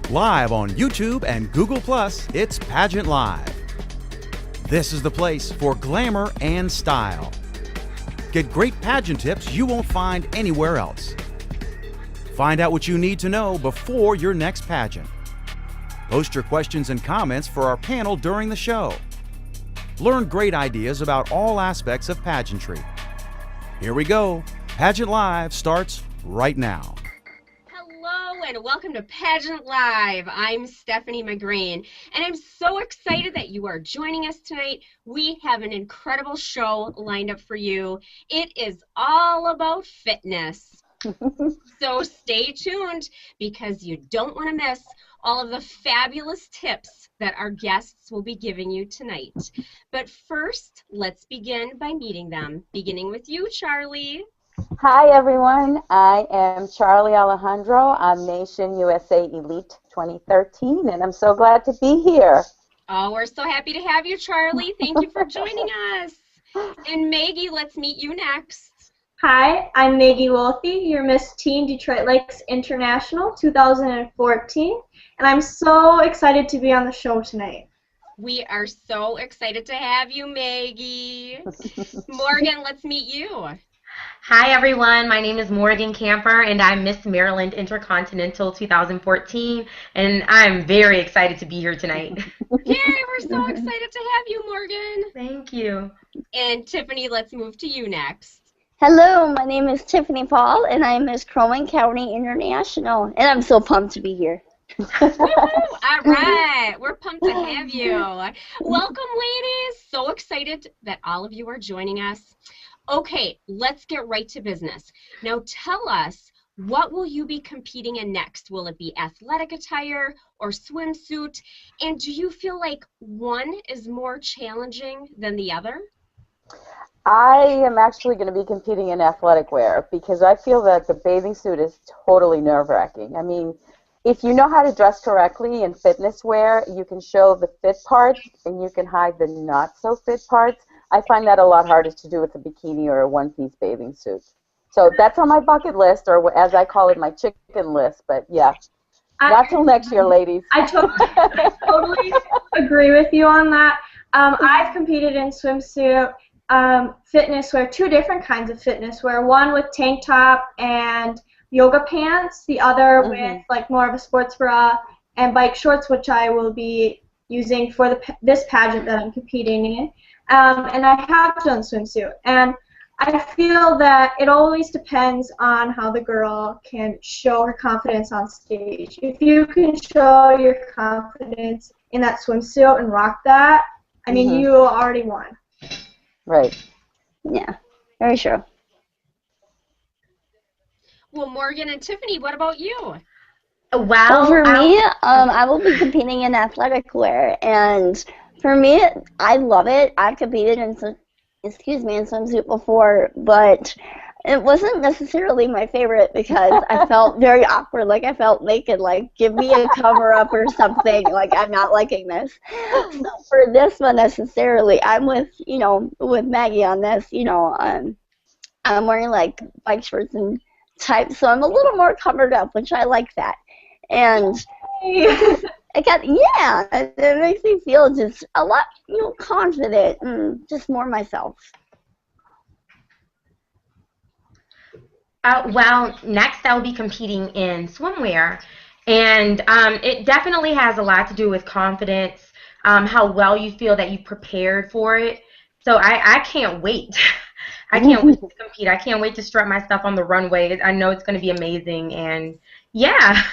Live on YouTube and Google+, it's Pageant Live. This is the place for glamour and style. Get great pageant tips you won't find anywhere else. Find out what you need to know before your next pageant. Post your questions and comments for our panel during the show. Learn great ideas about all aspects of pageantry. Here we go. Pageant Live starts right now. Hello and welcome to Pageant Live. I'm Stephanie McGrain and I'm so excited that you are joining us tonight. We have an incredible show lined up for you. It is all about fitness. So stay tuned because you don't want to miss all of the fabulous tips that our guests will be giving you tonight. But first, let's begin by meeting them, beginning with you, Charlie. Hi everyone, I am Charlie Alejandro. I'm Nation USA Elite 2013 and I'm so glad to be here. Oh, we're so happy to have you, Charlie. Thank you for joining us. And Maggie, let's meet you next. Hi, I'm Maggie Wolthy, your Miss Teen Detroit Lakes International 2014, and I'm so excited to be on the show tonight. We are so excited to have you, Maggie. Morgan, let's meet you. Hi everyone, my name is Morgan Camper and I'm Miss Maryland Intercontinental 2014 and I'm very excited to be here tonight. Yay, we're so excited to have you, Morgan. Thank you. And Tiffany, let's move to you next. Hello, my name is Tiffany Paul and I'm Miss Crow County International and I'm so pumped to be here. All right, we're pumped to have you. Welcome, ladies. So excited that all of you are joining us. Okay, let's get right to business. Now tell us, what will you be competing in next? Will it be athletic attire or swimsuit? And do you feel like one is more challenging than the other? I am actually going to be competing in athletic wear because I feel that the bathing suit is totally nerve-wracking. I mean, if you know how to dress correctly in fitness wear, you can show the fit parts and you can hide the not-so-fit parts. I find that a lot harder to do with a bikini or a one-piece bathing suit. So that's on my bucket list, or as I call it, my chicken list. But yeah, not till next year, ladies. I totally agree with you on that. I've competed in swimsuit, fitness wear, two different kinds of fitness wear, one with tank top and yoga pants, the other with like more of a sports bra and bike shorts, which I will be using for this pageant that I'm competing in. And I have done swimsuit, and I feel that it always depends on how the girl can show her confidence on stage. If you can show your confidence in that swimsuit and rock that, I mean, you already won. Right. Yeah, very true. Well, Morgan and Tiffany, what about you? Well, for me, I will be competing in athletic wear, and for me, I love it. I've competed in swimsuit before, but it wasn't necessarily my favorite because I felt very awkward, like I felt naked, like give me a cover up or something, like I'm not liking this. So for this one necessarily, I'm with Maggie on this. I'm wearing like bike shorts and type, so I'm a little more covered up, which I like that. And it makes me feel just a lot, confident and just more myself. Well, next I'll be competing in swimwear, and it definitely has a lot to do with confidence, how well you feel that you prepared for it. So I can't wait. I can't wait to compete. I can't wait to strut my stuff on the runway. I know it's going to be amazing, and yeah.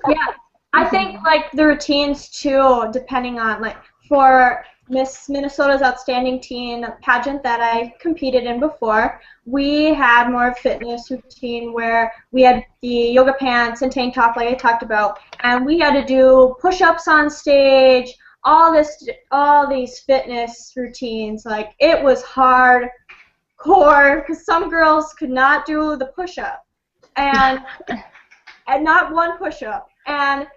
Yeah, I think like the routines too, depending on like for Miss Minnesota's Outstanding Teen pageant that I competed in before, we had more fitness routine where we had the yoga pants and tank top like I talked about, and we had to do push-ups on stage, all these fitness routines. Like it was hardcore because some girls could not do the push-up and not one push-up. And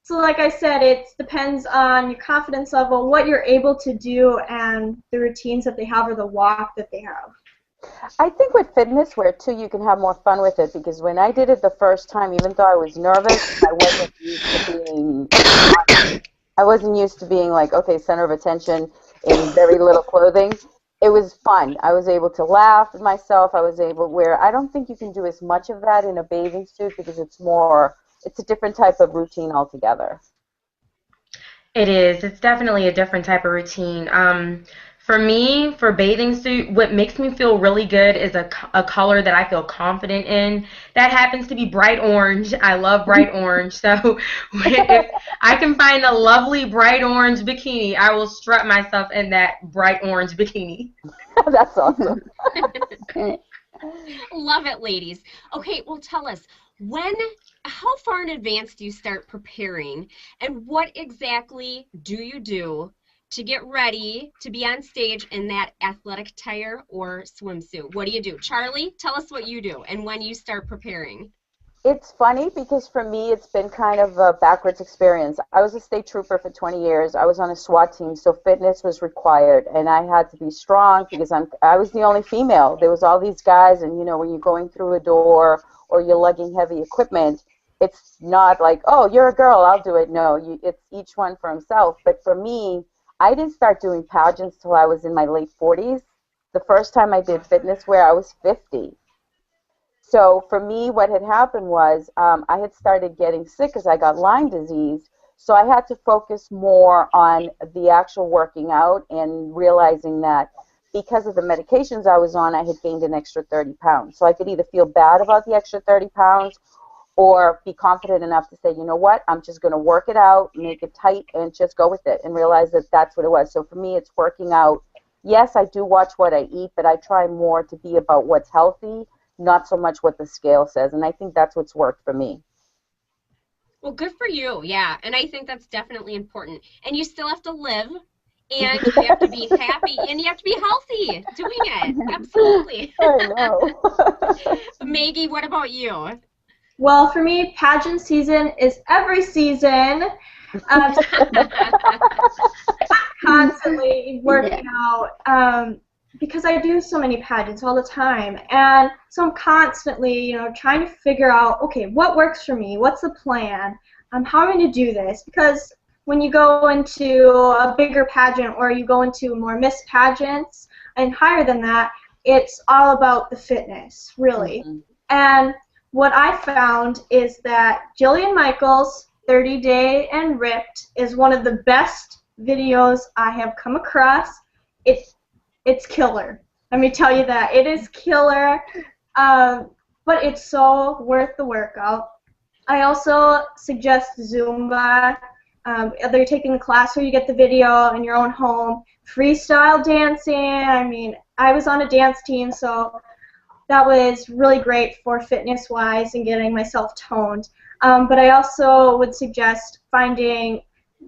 so like I said, it depends on your confidence level, what you're able to do, and the routines that they have or the walk that they have. I think with fitness wear too, you can have more fun with it because when I did it the first time, even though I was nervous, I wasn't used to being like, okay, center of attention in very little clothing. It was fun. I was able to laugh at myself. I was able where I don't think you can do as much of that in a bathing suit because it's a different type of routine altogether. It is. It's definitely a different type of routine. For me, for bathing suit, what makes me feel really good is a color that I feel confident in. That happens to be bright orange. I love bright orange. So if I can find a lovely bright orange bikini, I will strut myself in that bright orange bikini. That's awesome. Love it, ladies. Okay, well, tell us, how far in advance do you start preparing, and what exactly do you do to get ready to be on stage in that athletic attire or swimsuit? What do you do? Charlie, tell us what you do and when you start preparing. It's funny because for me it's been kind of a backwards experience. I was a state trooper for 20 years. I was on a SWAT team, so fitness was required, and I had to be strong because I was the only female. There was all these guys, and when you're going through a door or you're lugging heavy equipment, it's not like, oh, you're a girl, I'll do it. No, it's each one for himself. But for me, I didn't start doing pageants till I was in my late 40s. The first time I did fitness wear, I was 50. So for me, what had happened was I had started getting sick because I got Lyme disease. So I had to focus more on the actual working out and realizing that because of the medications I was on, I had gained an extra 30 pounds. So I could either feel bad about the extra 30 pounds or be confident enough to say, you know what, I'm just going to work it out, make it tight, and just go with it and realize that that's what it was. So for me, it's working out. Yes, I do watch what I eat, but I try more to be about what's healthy, not so much what the scale says. And I think that's what's worked for me. Well, good for you, yeah. And I think that's definitely important. And you still have to live, and you have to be happy, and you have to be healthy doing it. Absolutely. I know. Maggie, what about you? Well, for me, pageant season is every season. Constantly working out because I do so many pageants all the time, and so I'm constantly, trying to figure out, okay, what works for me? What's the plan? How am I going to do this? Because when you go into a bigger pageant or you go into more Miss pageants and higher than that, it's all about the fitness, really. Mm-hmm. And what I found is that Jillian Michaels' 30 Day and Ripped is one of the best videos I have come across. It's killer. Let me tell you that. It is killer, but it's so worth the workout. I also suggest Zumba. Either you're taking the class or you get the video in your own home. Freestyle dancing. I mean, I was on a dance team, so that was really great for fitness-wise and getting myself toned. But I also would suggest finding,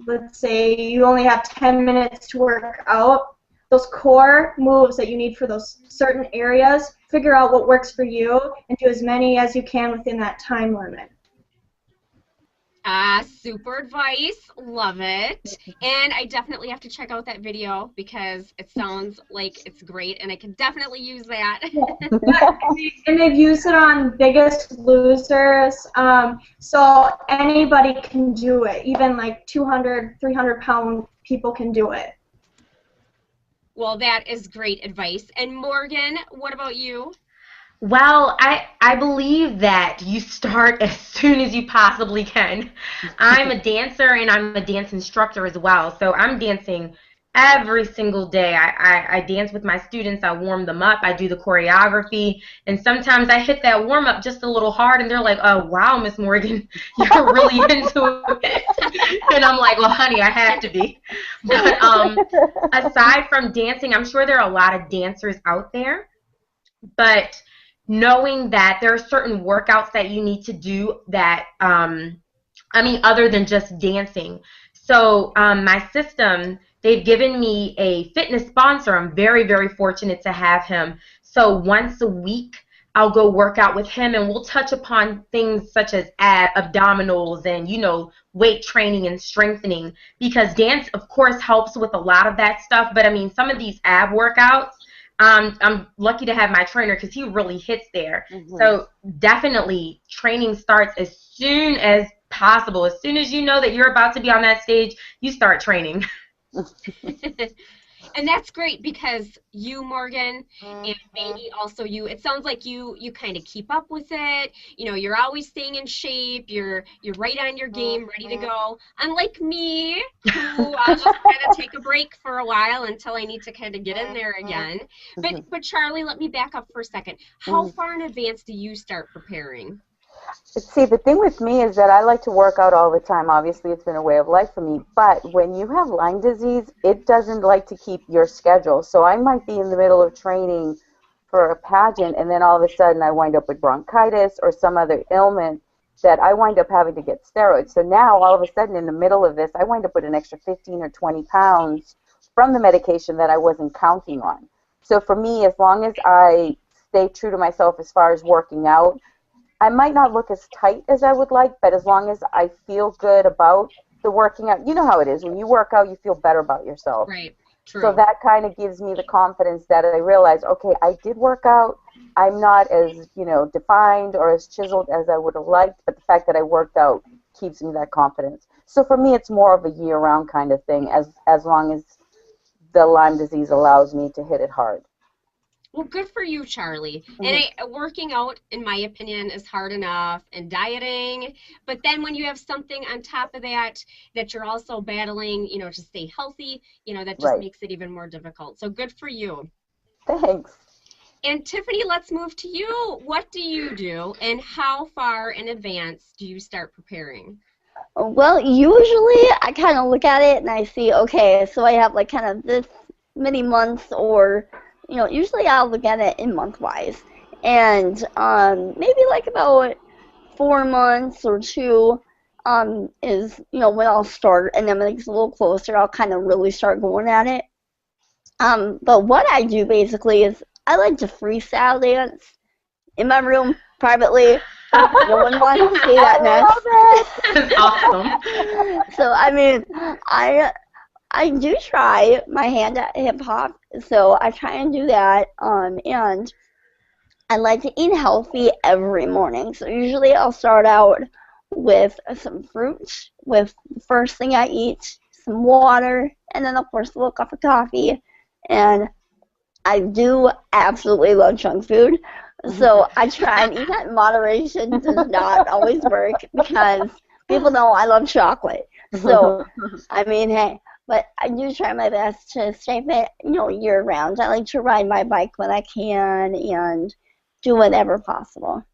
let's say you only have 10 minutes to work out, those core moves that you need for those certain areas, figure out what works for you, and do as many as you can within that time limit. Super advice. Love it. And I definitely have to check out that video because it sounds like it's great, and I can definitely use that. And they've used it on Biggest Losers, so anybody can do it. Even like 200, 300-pound people can do it. Well, that is great advice. And Morgan, what about you? Well, I believe that you start as soon as you possibly can. I'm a dancer and I'm a dance instructor as well, so I'm dancing every single day. I dance with my students, I warm them up, I do the choreography, and sometimes I hit that warm-up just a little hard and they're like, oh, wow, Miss Morgan, you're really into it. And I'm like, well, honey, I have to be. But aside from dancing, I'm sure there are a lot of dancers out there, but knowing that there are certain workouts that you need to do that, other than just dancing. So my system, they've given me a fitness sponsor. I'm very, very fortunate to have him. So once a week, I'll go work out with him, and we'll touch upon things such as abdominals and, weight training and strengthening, because dance, of course, helps with a lot of that stuff. But, some of these ab workouts, I'm lucky to have my trainer because he really hits there. So definitely training starts as soon as possible. As soon as you know that you're about to be on that stage, you start training. And that's great because you, Morgan, and maybe also you, it sounds like you kind of keep up with it. You know, you're always staying in shape. You're right on your game, ready to go. Unlike me, who I'll just kind of take a break for a while until I need to kind of get in there again. But Charlie, let me back up for a second. How far in advance do you start preparing? See, the thing with me is that I like to work out all the time. Obviously, it's been a way of life for me. But when you have Lyme disease, it doesn't like to keep your schedule. So I might be in the middle of training for a pageant, and then all of a sudden I wind up with bronchitis or some other ailment that I wind up having to get steroids. So now, all of a sudden, in the middle of this, I wind up with an extra 15 or 20 pounds from the medication that I wasn't counting on. So for me, as long as I stay true to myself as far as working out, I might not look as tight as I would like, but as long as I feel good about the working out, you know how it is. When you work out, you feel better about yourself. Right. True. So that kind of gives me the confidence that I realize, okay, I did work out. I'm not as, defined or as chiseled as I would have liked, but the fact that I worked out keeps me that confidence. So for me, it's more of a year-round kind of thing, as long as the Lyme disease allows me to hit it hard. Well, good for you, Charlie. And working out, in my opinion, is hard enough, and dieting. But then when you have something on top of that you're also battling, to stay healthy, that just makes it even more difficult. So good for you. Thanks. And Tiffany, let's move to you. What do you do, and how far in advance do you start preparing? Well, usually I kind of look at it and I see, okay, so I have like kind of this many months, or usually I'll look at it in month-wise, and maybe like about 4 months or 2 is when I'll start, and then when it gets a little closer, I'll kind of really start going at it. But what I do basically is I like to freestyle dance in my room privately. No one wants to see that mess. That's awesome. So I mean, I do try my hand at hip hop, so I try and do that, and I like to eat healthy every morning. So usually I'll start out with some fruit, with the first thing I eat, some water, and then of course a little cup of coffee. And I do absolutely love junk food, so I try and eat that in moderation. Does not always work because people know I love chocolate. So I mean, hey. But I do try my best to stay fit, year-round. I like to ride my bike when I can and do whatever possible.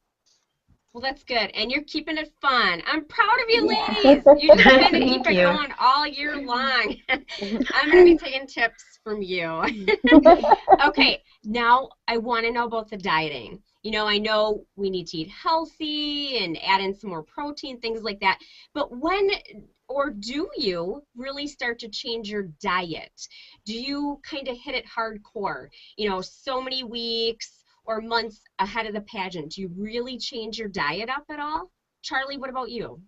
Well, that's good. And you're keeping it fun. I'm proud of you, ladies. You're just going to keep it going all year long. I'm going to be taking tips from you. Okay, now I want to know about the dieting. I know we need to eat healthy and add in some more protein, things like that. But when or do you really start to change your diet? Do you kind of hit it hardcore? So many weeks or months ahead of the pageant. Do you really change your diet up at all? Charlie, what about you?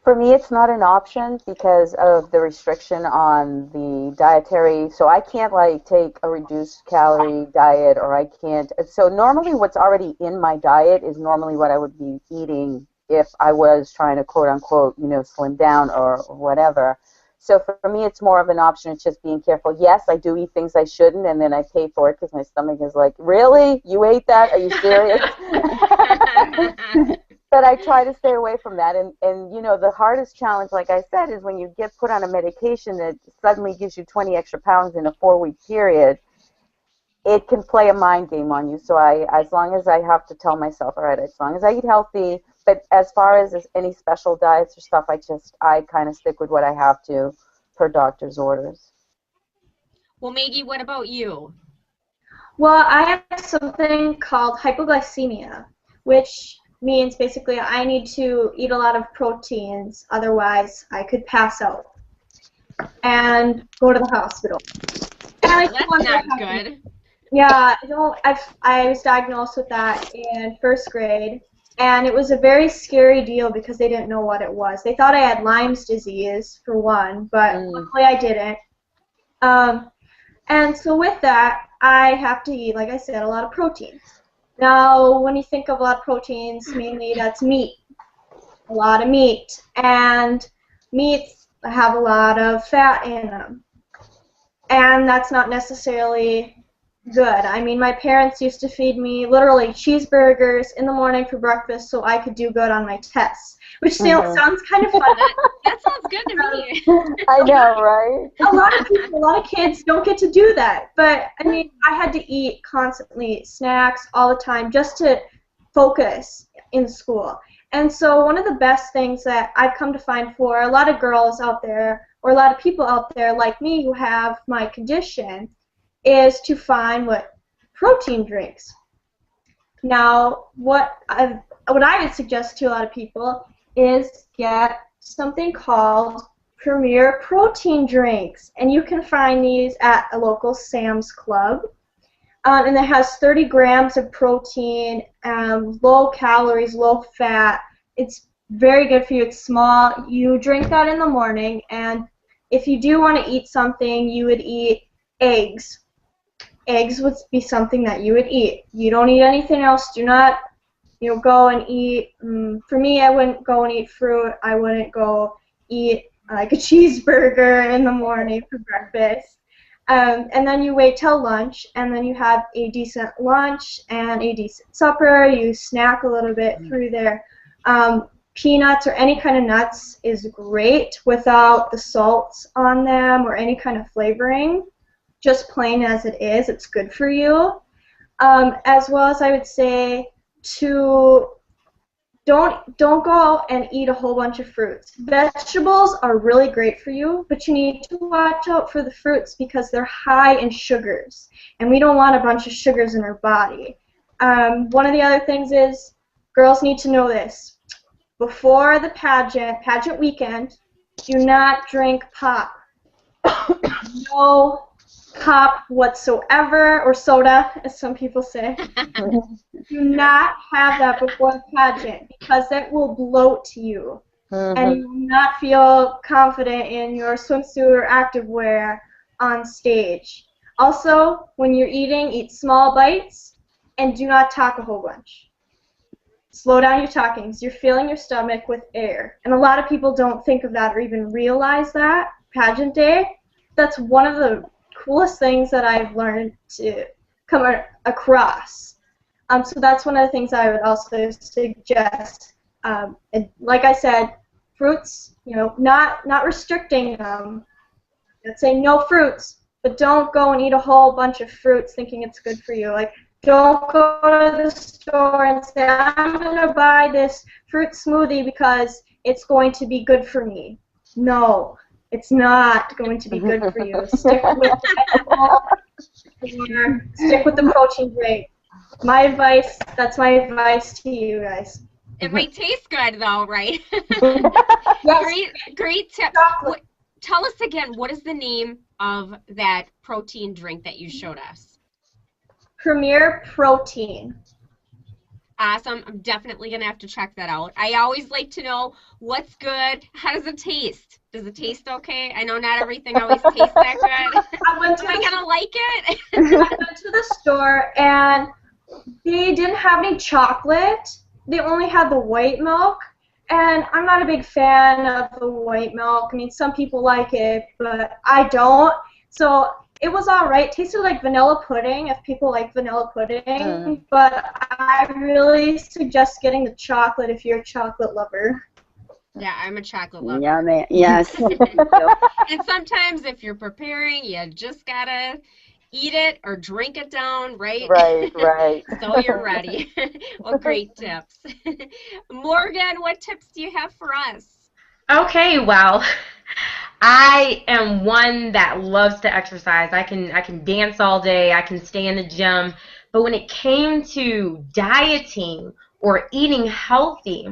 For me, it's not an option because of the restriction on the dietary. So I can't take a reduced calorie diet, or I can't. So normally what's already in my diet is normally what I would be eating if I was trying to quote unquote, slim down or whatever. So for me, it's more of an option. It's just being careful. Yes, I do eat things I shouldn't, and then I pay for it because my stomach is like, really? You ate that? Are you serious? But I try to stay away from that. And the hardest challenge, like I said, is when you get put on a medication that suddenly gives you 20 extra pounds in a 4-week period. It can play a mind game on you. So as long as I have to tell myself, all right, as long as I eat healthy, but as far as any special diets or stuff, I kind of stick with what I have to per doctor's orders. Well, Maggie, what about you? Well, I have something called hypoglycemia, which means basically I need to eat a lot of proteins, otherwise I could pass out and go to the hospital. That's not good. Yeah, I was diagnosed with that in 1st grade, and it was a very scary deal because they didn't know what it was. They thought I had Lyme's disease, for one, but luckily I didn't. And so with that, I have to eat, like I said, a lot of proteins. Now, when you think of a lot of proteins, mainly that's meat, a lot of meat. And meats have a lot of fat in them. And that's not necessarily good. I mean, my parents used to feed me literally cheeseburgers in the morning for breakfast so I could do good on my tests, which sounds kind of fun. That sounds good to me. I know, right? A lot of people, a lot of kids don't get to do that. But, I mean, I had to eat constantly, snacks all the time, just to focus in school. And so one of the best things that I've come to find for a lot of girls out there, or a lot of people out there like me who have my condition, is to find what protein drinks. Now, what I would suggest to a lot of people is get something called Premier Protein Drinks, and you can find these at a local Sam's Club. And it has 30 grams of protein, low calories, low fat. It's very good for you. It's small. You drink that in the morning, and if you do want to eat something, you would eat eggs. Eggs would be something that you would eat. You don't eat anything else. Do not, go and eat. For me, I wouldn't go and eat fruit. I wouldn't go eat like a cheeseburger in the morning for breakfast. And then you wait till lunch, and then you have a decent lunch and a decent supper. You snack a little bit through there. Peanuts or any kind of nuts is great without the salts on them or any kind of flavoring. Just plain as it is, it's good for you. As well as I would say to don't go out and eat a whole bunch of fruits. Vegetables are really great for you, but you need to watch out for the fruits because they're high in sugars, and we don't want a bunch of sugars in our body. One of the other things is girls need to know this. Before the pageant weekend, do not drink pop. No pop whatsoever, or soda, as some people say. Do not have that before the pageant because it will bloat you, and you will not feel confident in your swimsuit or activewear on stage. Also, when you're eating, eat small bites and do not talk a whole bunch. Slow down your talking. You're filling your stomach with air, and a lot of people don't think of that or even realize that. Pageant day, that's one of the coolest things that I've learned to come across. So that's one of the things I would also suggest. And like I said, fruits, not restricting them. Let's say no fruits, but don't go and eat a whole bunch of fruits thinking it's good for you. Like, don't go to the store and say, I'm going to buy this fruit smoothie because it's going to be good for me. No. It's not going to be good for you. Stick with the protein drink. My advice, that's my advice to you guys. It might taste good though, right? Yes. Great tip. Tell us again, what is the name of that protein drink that you showed us? Premier Protein. Awesome. I'm definitely going to have to check that out. I always like to know what's good. How does it taste? Does it taste okay? I know not everything always tastes that good. Am I going to like it? I went to the store, and they didn't have any chocolate. They only had the white milk, and I'm not a big fan of the white milk. I mean, some people like it, but I don't. So it was all right. It tasted like vanilla pudding if people like vanilla pudding, but I really suggest getting the chocolate if you're a chocolate lover. Yeah, I'm a chocolate lover. Yummy. Yes. And sometimes if you're preparing, you just gotta eat it or drink it down, right? Right. So you're ready. Well, great tips. Morgan, what tips do you have for us? Okay, well, I am one that loves to exercise. I can dance all day. I can stay in the gym. But when it came to dieting or eating healthy,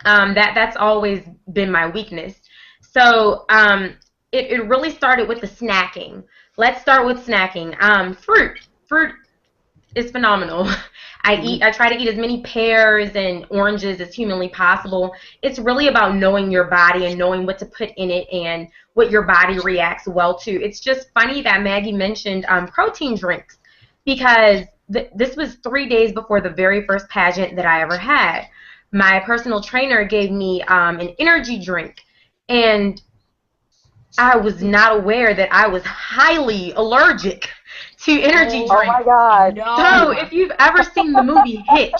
that's always been my weakness. So it really started with the snacking. Let's start with snacking. Fruit is phenomenal. I try to eat as many pears and oranges as humanly possible. It's really about knowing your body and knowing what to put in it and what your body reacts well to. It's just funny that Maggie mentioned protein drinks, because this was 3 days before the very first pageant that I ever had. My personal trainer gave me an energy drink, and I was not aware that I was highly allergic to energy drinks. Oh my God. No. So if you've ever seen the movie Hitch,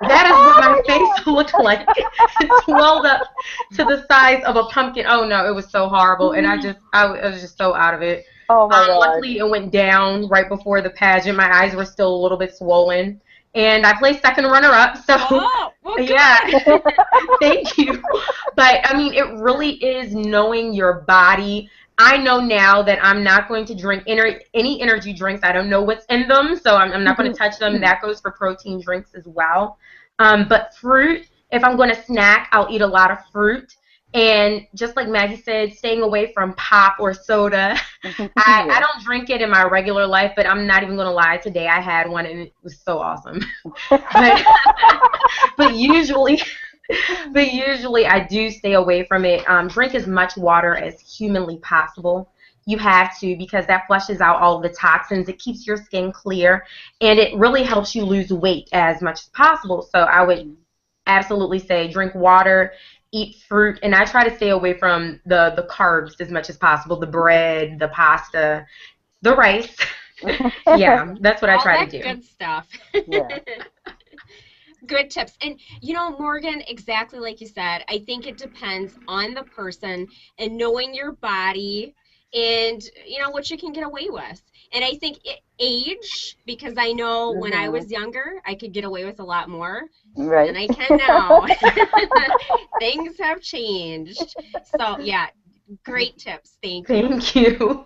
that is what my face looked like. It swelled up to the size of a pumpkin. Oh no, it was so horrible, and I was just so out of it. Oh my God. Luckily, it went down right before the pageant. My eyes were still a little bit swollen, and I placed second runner-up. So well, yeah, thank you. But I mean, it really is knowing your body. I know now that I'm not going to drink any energy drinks. I don't know what's in them, so I'm not going to touch them. That goes for protein drinks as well. But fruit, if I'm going to snack, I'll eat a lot of fruit. And just like Maggie said, staying away from pop or soda. I don't drink it in my regular life, but I'm not even going to lie. Today I had one, and it was so awesome. but usually I do stay away from it. Drink as much water as humanly possible. You have to, because that flushes out all the toxins. It keeps your skin clear, and it really helps you lose weight as much as possible. So I would absolutely say drink water, eat fruit, and I try to stay away from the carbs as much as possible, the bread, the pasta, the rice. Yeah, that's what I try to do. Good stuff. Yeah. Good tips. And, you know, Morgan, exactly like you said, I think it depends on the person and knowing your body and, you know, what you can get away with. And I think age, because I know when I was younger, I could get away with a lot more than I can now. Things have changed. So, yeah, great tips. Thank you. Thank you.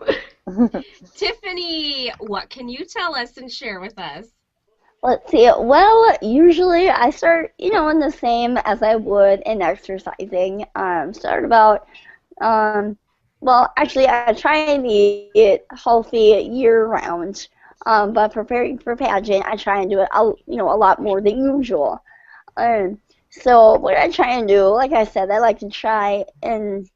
Tiffany, what can you tell us and share with us? Let's see. Well, usually I start, in the same as I would in exercising. Start about, well, actually, I try and eat healthy year-round. But preparing for pageant, I try and do it, a lot more than usual. So what I try and do, like I said, I like to try and,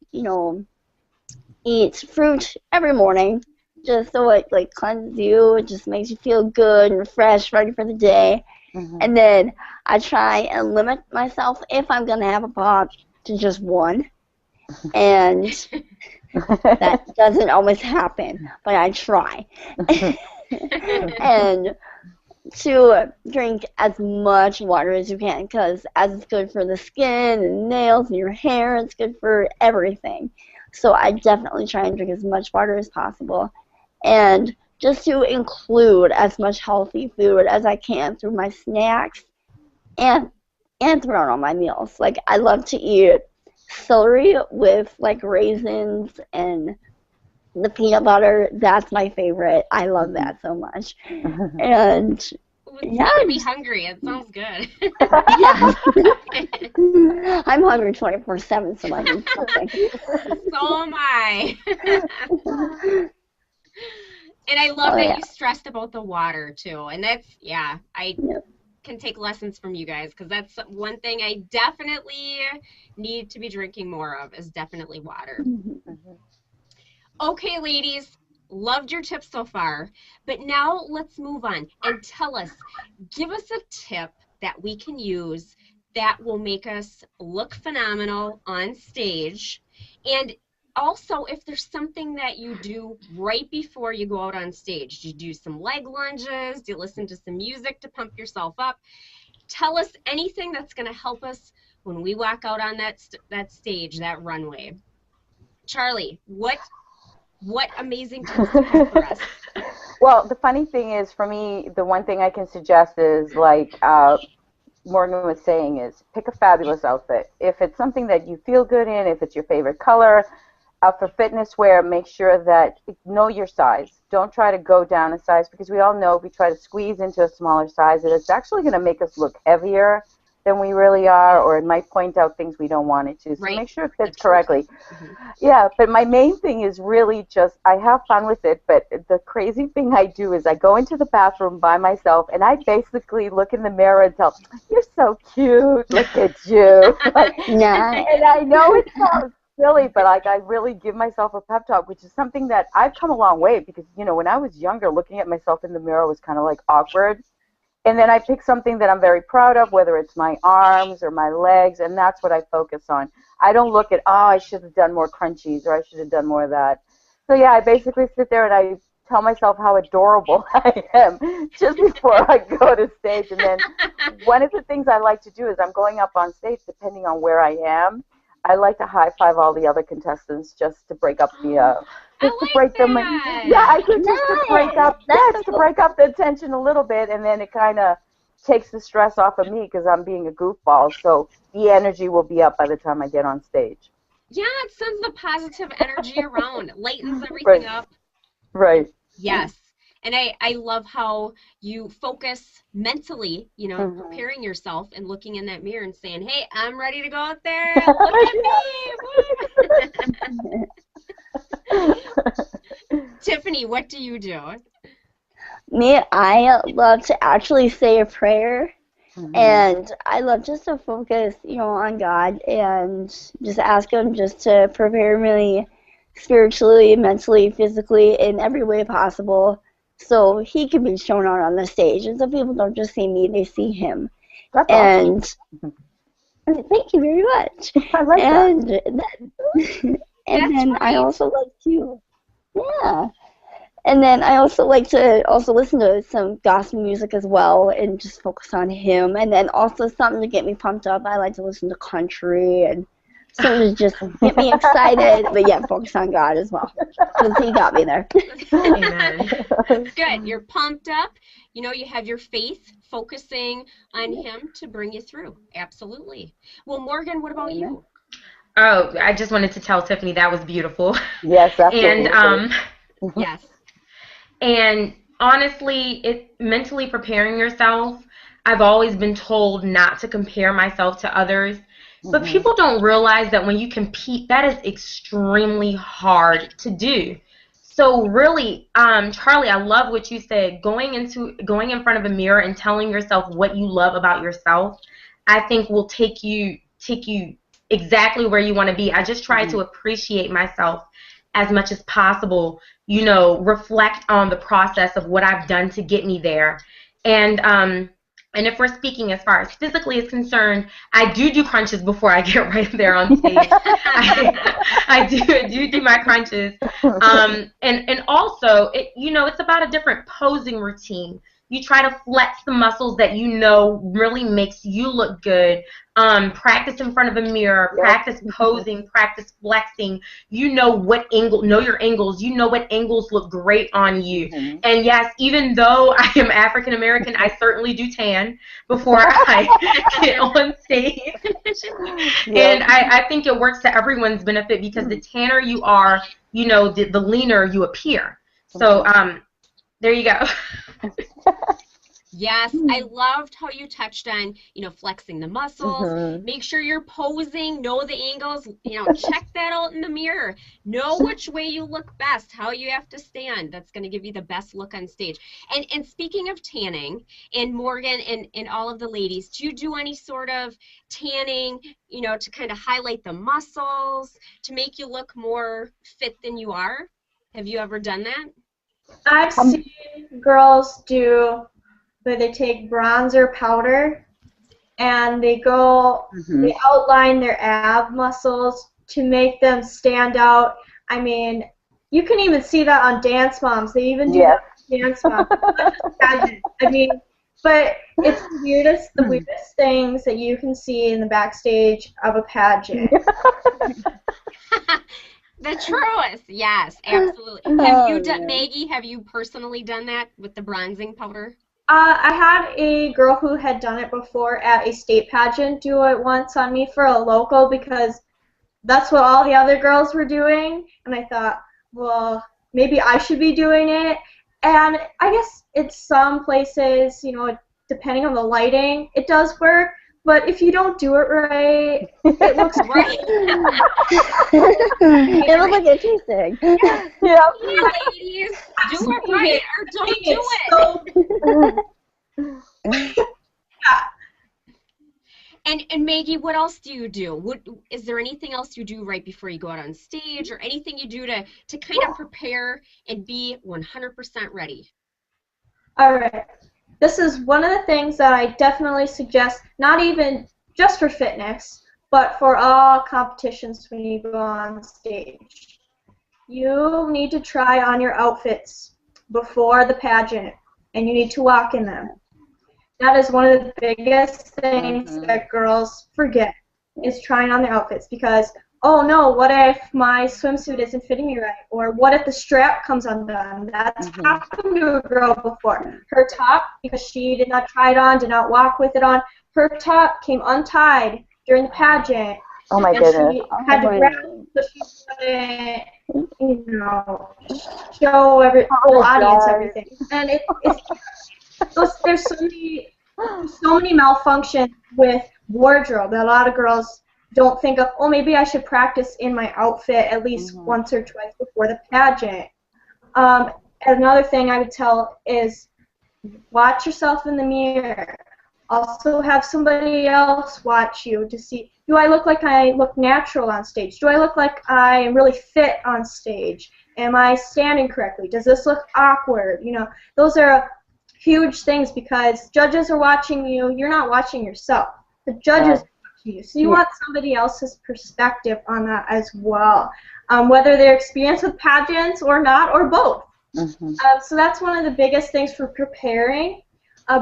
eat fruit every morning, just so it cleanses you. It just makes you feel good and fresh, ready for the day. And then I try and limit myself, if I'm gonna have a pop, to just one. And that doesn't always happen, but I try. And to drink as much water as you can, because as it's good for the skin and nails and your hair, it's good for everything. So I definitely try and drink as much water as possible. And just to include as much healthy food as I can through my snacks and throughout all my meals. Like, I love to eat celery with raisins and the peanut butter. That's my favorite. I love that so much. And it's making me hungry. It sounds good. Yeah. I'm hungry 24/7, so I need something. So am I. And I love that you stressed about the water too. And that's, I can take lessons from you guys, because that's one thing I definitely need to be drinking more of, is definitely water. Okay, ladies, loved your tips so far, but now let's move on and give us a tip that we can use that will make us look phenomenal on stage. And also, if there's something that you do right before you go out on stage, do you do some leg lunges? Do you listen to some music to pump yourself up? Tell us anything that's going to help us when we walk out on that stage, that runway. Charlie, what amazing tips do you have for us? Well, the funny thing is, for me, the one thing I can suggest is, like Morgan was saying, is pick a fabulous outfit. If it's something that you feel good in, if it's your favorite color, for fitness wear, make sure that know your size. Don't try to go down a size, because we all know if we try to squeeze into a smaller size, that it's actually going to make us look heavier than we really are, or it might point out things we don't want it to. So Right. make sure it fits correctly. Mhm. Yeah, but my main thing is really just I have fun with it, but the crazy thing I do is I go into the bathroom by myself and I basically look in the mirror and tell, "You're so cute. Look at you." Like, Nice. and I know it sounds silly, but like I really give myself a pep talk, which is something that I've come a long way because, you know, when I was younger, looking at myself in the mirror was kind of like awkward. And then I pick something that I'm very proud of, whether it's my arms or my legs, and that's what I focus on. I don't look at, oh, I should have done more crunchies or I should have done more of that. So yeah, I basically sit there and I tell myself how adorable I am just before I go to stage. And then one of the things I like to do is I'm going up on stage, depending on where I am, I like to high five all the other contestants just to break up the just to break them. Yeah, I do just to break up. Yes, to break up the tension a little bit, and then it kind of takes the stress off of me because I'm being a goofball. So the energy will be up by the time I get on stage. Yeah, it sends the positive energy around, lightens everything Right. up. Right. Yes. And I love how you focus mentally, you know, Mhm. preparing yourself and looking in that mirror and saying, hey, I'm ready to go out there. Look at me. Tiffany, what do you do? Me, I love to actually say a prayer, and I love just to focus, you know, on God and just ask Him just to prepare me spiritually, mentally, physically, in every way possible, so He can be shown out on the stage. And so people don't just see me; they see Him. That's And awesome. thank you very much. I like And and That's then I right. also like to, yeah. And then I also like to also listen to some gospel music as well and just focus on Him. And then also something to get me pumped up. I like to listen to country and something to just get me excited, but yeah, focus on God as well. Because He got me there. Amen. Good. You're pumped up. You know, you have your faith focusing on Him to bring you through. Absolutely. Well, Morgan, what about you? Oh, I just wanted to tell Tiffany that was beautiful. Yes, absolutely. And Yes. and honestly, mentally preparing yourself, I've always been told not to compare myself to others. But people don't realize that when you compete, that is extremely hard to do. So really, Charlie, I love what you said. Going in front of a mirror and telling yourself what you love about yourself, I think will take you exactly where you want to be. I just try to appreciate myself as much as possible, you know, reflect on the process of what I've done to get me there. And if we're speaking as far as physically is concerned, I do crunches before I get right there on stage. I do my crunches. And also, it's about a different posing routine. You try to flex the muscles that you know really makes you look good. Practice in front of a mirror, practice posing, practice flexing. You know know your angles. You know what angles look great on you. And yes, even though I am African American, I certainly do tan before I get on stage. And I think it works to everyone's benefit because the tanner you are, you know, the leaner you appear. So there you go. Yes, I loved how you touched on, you know, flexing the muscles. Make sure you're posing, know the angles, you know, check that out in the mirror. Know which way you look best, how you have to stand. That's going to give you the best look on stage. And speaking of tanning, and Morgan and all of the ladies, do you do any sort of tanning, you know, to kind of highlight the muscles, to make you look more fit than you are? Have you ever done that? I've seen girls do where they take bronzer powder and they outline their ab muscles to make them stand out. I mean, you can even see that on Dance Moms. They even do that on Dance Moms. I mean, but it's the weirdest things that you can see in the backstage of a pageant. The truest, yes, absolutely. Have you done, Maggie? Have you personally done that with the bronzing powder? I had a girl who had done it before at a state pageant do it once on me for a local because that's what all the other girls were doing, and I thought, well, maybe I should be doing it. And I guess it's some places, you know, depending on the lighting, it does work, but if you don't do it right, it looks Right. It was like interesting. Yeah. Hey, ladies, do it right or don't do it. So, yeah. And Maggie, what else do you do? Is there anything else you do right before you go out on stage, or anything you do to kind of prepare and be 100% ready? All right. This is one of the things that I definitely suggest, not even just for fitness, but for all competitions when you go on stage. You need to try on your outfits before the pageant, and you need to walk in them. That is one of the biggest things that girls forget, is trying on their outfits, because, oh no, what if my swimsuit isn't fitting me right? Or what if the strap comes undone? That's happened to a girl before. Her top, because she did not try it on, did not walk with it on, her top came untied during the pageant. Oh my and goodness. she had to grab it so she couldn't, you know, show the whole audience everything. And there's so many malfunctions with wardrobe that a lot of girls don't think of. Oh, maybe I should practice in my outfit at least once or twice before the pageant. Another thing I would tell is watch yourself in the mirror. Also have somebody else watch you to see, do I look like I look natural on stage? Do I look like I am really fit on stage? Am I standing correctly? Does this look awkward? You know, those are huge things, because judges are watching you. You're not watching yourself. The judges are watching you. So you want somebody else's perspective on that as well, whether they're experienced with pageants or not, or both. So that's one of the biggest things for preparing.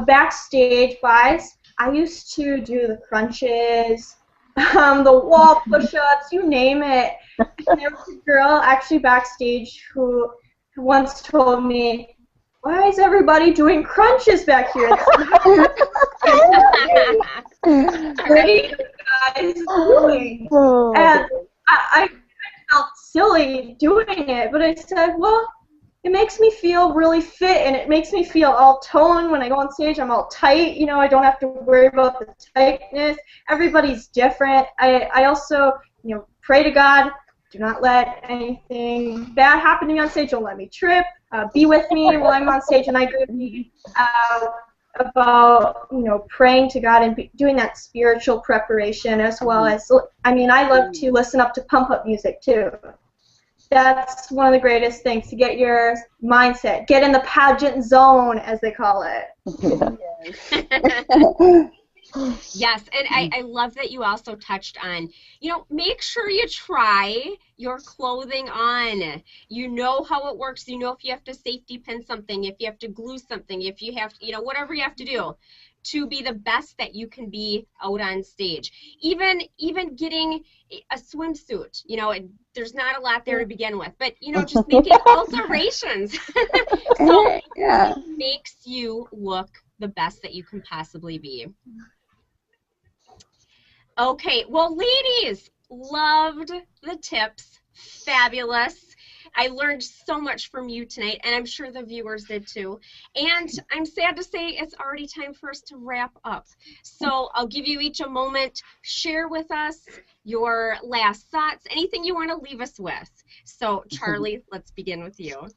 Backstage-wise, I used to do the crunches, the wall push-ups, you name it. And there was a girl actually backstage who once told me, why is everybody doing crunches back here? What are you guys doing? And I felt silly doing it, but I said, well, it makes me feel really fit, and it makes me feel all toned when I go on stage. I'm all tight, you know, I don't have to worry about the tightness. Everybody's different. I also, you know, pray to God, do not let anything bad happen to me on stage. Don't let me trip. Be with me while I'm on stage, and I agree about, you know, praying to God and doing that spiritual preparation, as well as, I mean, I love to listen up to pump-up music too. That's one of the greatest things, to get your mindset, get in the pageant zone, as they call it. Yes, and I love that you also touched on, you know, make sure you try your clothing on. You know how it works. You know if you have to safety pin something, if you have to glue something, if you have to, you know, whatever you have to do to be the best that you can be out on stage. Even getting a swimsuit, you know, there's not a lot there to begin with, but, you know, just making alterations. So it makes you look the best that you can possibly be. Okay, well, ladies, loved the tips. Fabulous. I learned so much from you tonight, and I'm sure the viewers did too. And I'm sad to say it's already time for us to wrap up. So I'll give you each a moment. Share with us your last thoughts, anything you want to leave us with. So, Charlie, let's begin with you.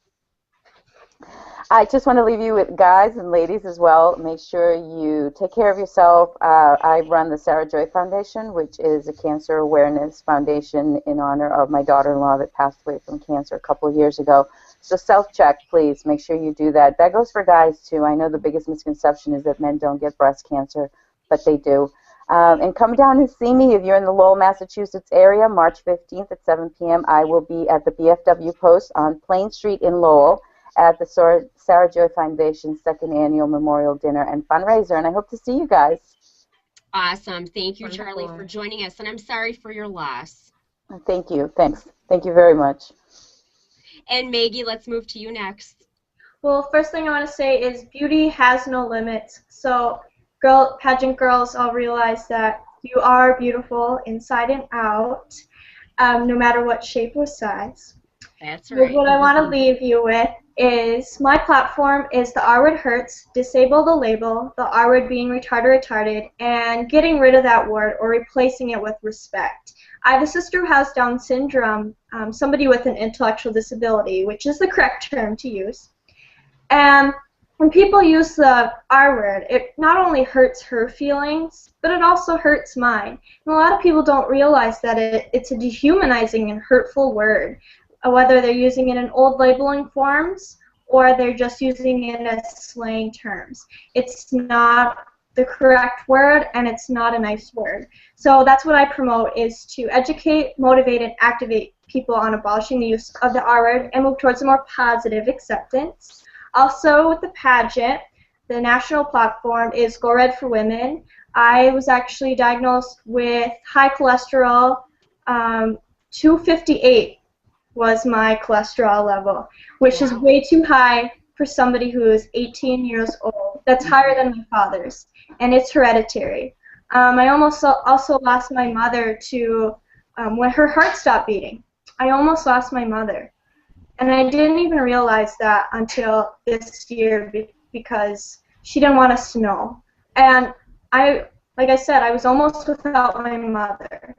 I just want to leave you with, guys and ladies as well, make sure you take care of yourself. I run the Sarah Joy Foundation, which is a cancer awareness foundation in honor of my daughter-in-law that passed away from cancer a couple of years ago. So self-check, please. Make sure you do that. That goes for guys, too. I know the biggest misconception is that men don't get breast cancer, but they do. And come down and see me if you're in the Lowell, Massachusetts area, March 15th at 7 p.m. I will be at the BFW Post on Plain Street in Lowell, at the Sarah Joy Foundation's second annual memorial dinner and fundraiser, and I hope to see you guys. Awesome. Thank you, Charlie, for joining us, and I'm sorry for your loss. Thank you. Thanks. Thank you very much. And Maggie, let's move to you next. Well, first thing I want to say is beauty has no limits. So, pageant girls all realize that you are beautiful inside and out, no matter what shape or size. That's right. What I want to leave you with is my platform is the R word hurts, disable the label, the R word being retarded, and getting rid of that word or replacing it with respect. I have a sister who has Down syndrome, somebody with an intellectual disability, which is the correct term to use. And when people use the R word, it not only hurts her feelings, but it also hurts mine. And a lot of people don't realize that it's a dehumanizing and hurtful word, whether they're using it in old labeling forms or they're just using it as slang terms. It's not the correct word, and it's not a nice word. So that's what I promote, is to educate, motivate, and activate people on abolishing the use of the R word and move towards a more positive acceptance. Also, with the pageant, the national platform is Go Red for Women. I was actually diagnosed with high cholesterol. 258 was my cholesterol level, which is way too high for somebody who is 18 years old. That's higher than my father's, and it's hereditary. I almost also lost my mother to when her heart stopped beating. I almost lost my mother. And I didn't even realize that until this year because she didn't want us to know. And like I said, I was almost without my mother.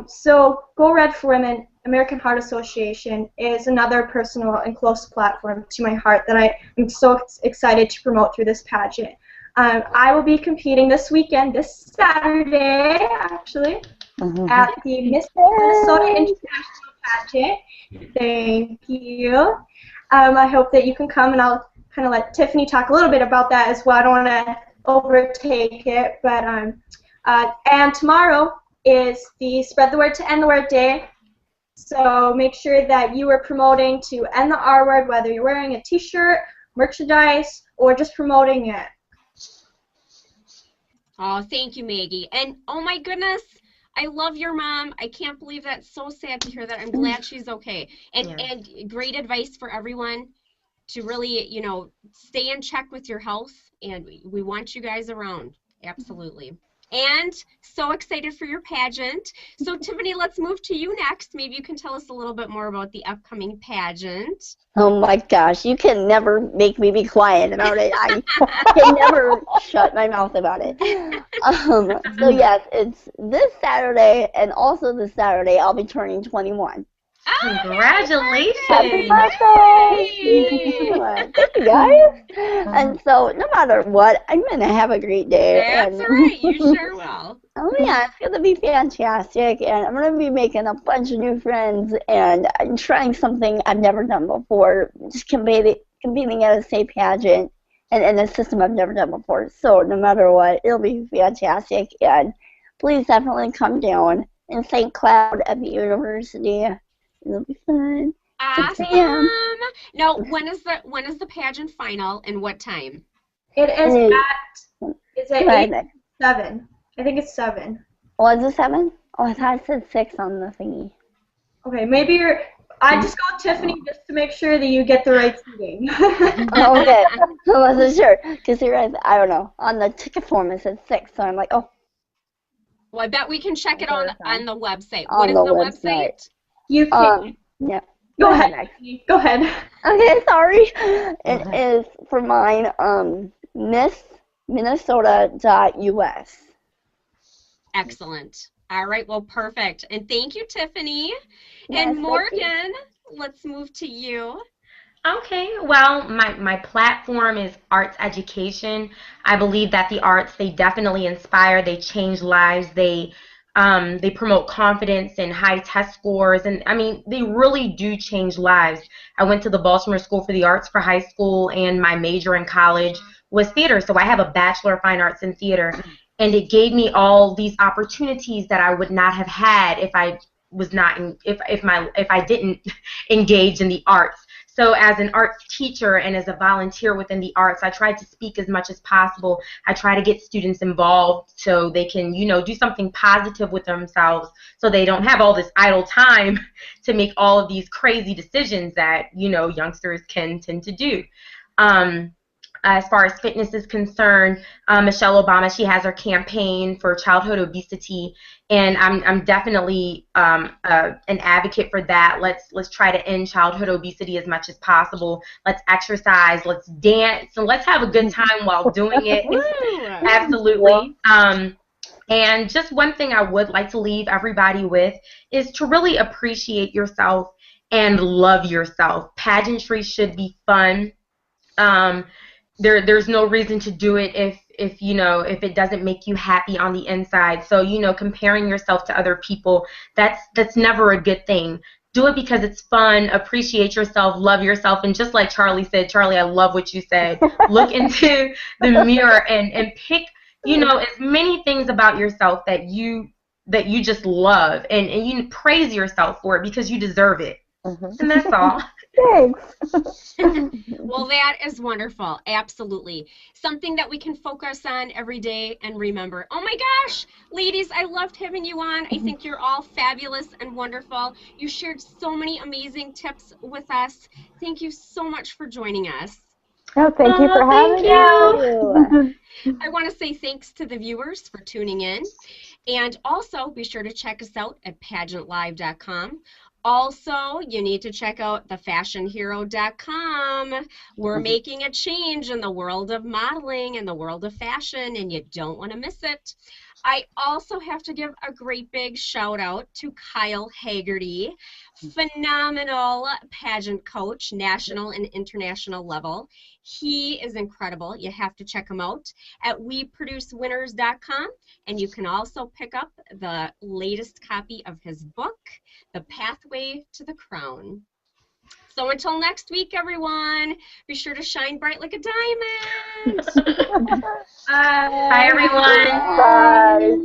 So Go Red for Women, American Heart Association, is another personal and close platform to my heart that I am so excited to promote through this pageant. I will be competing this weekend, this Saturday, actually, at the Miss Minnesota International Pageant. Thank you. I hope that you can come, and I'll kind of let Tiffany talk a little bit about that as well. I don't want to overtake it, but and tomorrow is the Spread the Word to End the Word Day. So make sure that you are promoting to end the R word, whether you're wearing a t-shirt, merchandise, or just promoting it. Oh, thank you, Maggie. And oh my goodness, I love your mom. I can't believe that. So sad to hear that. I'm glad she's okay. And great advice for everyone to really, you know, stay in check with your health, and we want you guys around. Absolutely. And so excited for your pageant. So Tiffany, let's move to you next. Maybe you can tell us a little bit more about the upcoming pageant. Oh my gosh, you can never make me be quiet about it. I can never shut my mouth about it. So yes, it's this Saturday, and also this Saturday I'll be turning 21. Oh, congratulations! Happy birthday! Thank you, guys. And so, no matter what, I'm gonna have a great day. That's right. You sure will. Oh yeah, it's gonna be fantastic, and I'm gonna be making a bunch of new friends, and I'm trying something I've never done before, just competing at a state pageant, and in a system I've never done before. So no matter what, it'll be fantastic, and please definitely come down in St. Cloud at the university. It'll be fun. Awesome. Now, when is the pageant final, and what time? It is at 7. I think it's 7. Oh, is it 7? Oh, I thought it said 6 on the thingy. Okay, maybe I just called Tiffany just to make sure that you get the right seating. Okay, I wasn't sure, because I don't know, on the ticket form it said 6, so I'm like, oh. Well, I bet we can check it on the website. On what is the website? You can. Yeah. Go ahead. Go ahead. Okay, sorry. It is for mine, missminnesota.us. Excellent. All right, well, perfect. And thank you, Tiffany. Yes, and Morgan, let's move to you. Okay, well, my platform is arts education. I believe that the arts, they definitely inspire, they change lives, they promote confidence and high test scores, and I mean, they really do change lives. I went to the Baltimore School for the Arts for high school, and my major in college was theater, so I have a Bachelor of Fine Arts in theater, and it gave me all these opportunities that I would not have had if I was not if I didn't engage in the arts. So as an arts teacher and as a volunteer within the arts, I try to speak as much as possible. I try to get students involved so they can, you know, do something positive with themselves, so they don't have all this idle time to make all of these crazy decisions that, you know, youngsters can tend to do. as far as fitness is concerned. Michelle Obama, she has her campaign for childhood obesity, and I'm definitely an advocate for that. Let's try to end childhood obesity as much as possible. Let's exercise, let's dance, and let's have a good time while doing it. Absolutely. And just one thing I would like to leave everybody with is to really appreciate yourself and love yourself. Pageantry should be fun. There's no reason to do it if it doesn't make you happy on the inside. So, comparing yourself to other people, that's never a good thing. Do it because it's fun. Appreciate yourself, love yourself, and just like Charlie said, Charlie, I love what you said. Look into the mirror and pick, as many things about yourself that you just love, and you praise yourself for it because you deserve it. And that's all. Thanks. Well, that is wonderful. Absolutely. Something that we can focus on every day and remember. Oh my gosh, ladies, I loved having you on. I think you're all fabulous and wonderful. You shared so many amazing tips with us. Thank you so much for joining us. Oh, thank you for having me. I want to say thanks to the viewers for tuning in. And also, be sure to check us out at PageantLIVE.com. Also, you need to check out thefashionhero.com. We're making a change in the world of modeling and the world of fashion, and you don't want to miss it. I also have to give a great big shout out to Kyle Haggerty, phenomenal pageant coach, national and international level. He is incredible. You have to check him out at weproducewinners.com, and you can also pick up the latest copy of his book, The Pathway to the Crown. So until next week, everyone, be sure to shine bright like a diamond. Bye, everyone. Bye.